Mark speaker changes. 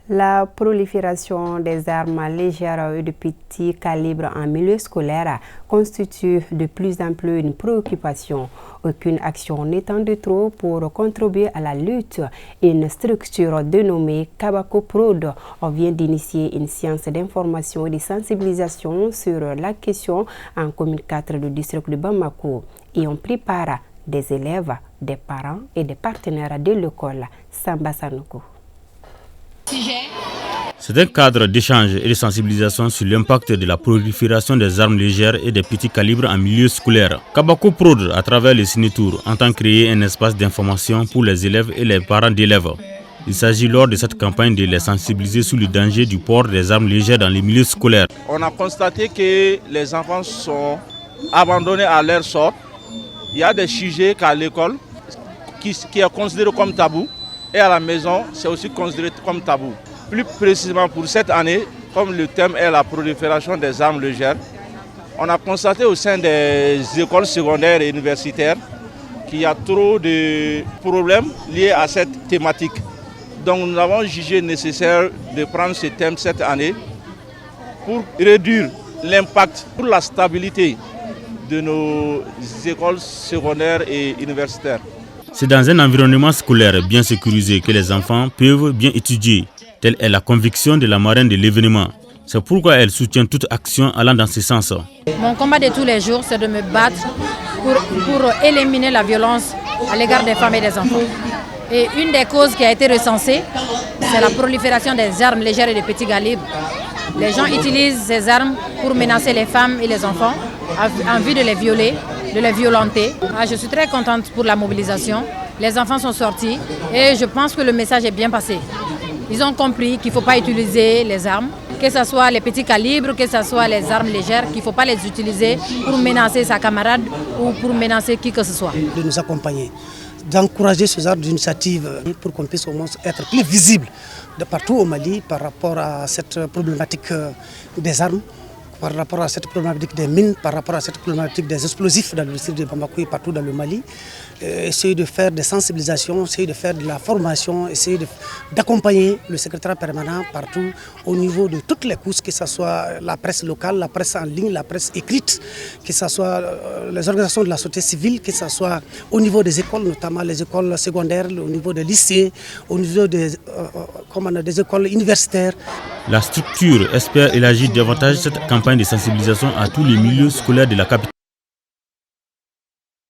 Speaker 1: La prolifération des armes légères et de petit calibre en milieu scolaire constitue de plus en plus une préoccupation. Aucune action n'étant de trop pour contribuer à la lutte. Une structure dénommée Kabako Prod vient d'initier une séance d'information et de sensibilisation sur la question en commune 4 du district de Bamako. Et on prépare des élèves, des parents et des partenaires de l'école Samba Sanogo.
Speaker 2: C'est un cadre d'échange et de sensibilisation sur l'impact de la prolifération des armes légères et des petits calibres en milieu scolaire. Kabako Prod, à travers les Cinétours, entend créer un espace d'information pour les élèves et les parents d'élèves. Il s'agit lors de cette campagne de les sensibiliser sur le danger du port des armes légères dans les milieux scolaires.
Speaker 3: On a constaté que les enfants sont abandonnés à leur sort. Il y a des sujets qu'à l'école qui est considéré comme tabou. Et à la maison, c'est aussi considéré comme tabou. Plus précisément pour cette année, comme le thème est la prolifération des armes légères, on a constaté au sein des écoles secondaires et universitaires qu'il y a trop de problèmes liés à cette thématique. Donc nous avons jugé nécessaire de prendre ce thème cette année pour réduire l'impact pour la stabilité de nos écoles secondaires et universitaires.
Speaker 2: C'est dans un environnement scolaire bien sécurisé que les enfants peuvent bien étudier. Telle est la conviction de la marraine de l'événement. C'est pourquoi elle soutient toute action allant dans ce sens.
Speaker 4: Mon combat de tous les jours, c'est de me battre pour éliminer la violence à l'égard des femmes et des enfants. Et une des causes qui a été recensée, c'est la prolifération des armes légères et de petits calibres. Les gens utilisent ces armes pour menacer les femmes et les enfants en vue de les violer, de les violenter. Je suis très contente pour la mobilisation. Les enfants sont sortis et je pense que le message est bien passé. Ils ont compris qu'il ne faut pas utiliser les armes, que ce soit les petits calibres, que ce soit les armes légères, qu'il ne faut pas les utiliser pour menacer sa camarade ou pour menacer qui que ce soit.
Speaker 5: De nous accompagner, d'encourager ce genre d'initiative pour qu'on puisse au moins être plus visible de partout au Mali par rapport à cette problématique des armes, par rapport à cette problématique des mines, par rapport à cette problématique des explosifs dans le district de Bamako et partout dans le Mali. Essayer de faire des sensibilisations, essayer de faire de la formation, essayer d'accompagner le secrétaire permanent partout au niveau de toutes les couches, que ce soit la presse locale, la presse en ligne, la presse écrite, que ce soit les organisations de la société civile, que ce soit au niveau des écoles, notamment les écoles secondaires, au niveau des lycées, au niveau des écoles universitaires.
Speaker 2: La structure espère élargir davantage cette campagne de sensibilisation à tous les milieux scolaires de la capitale.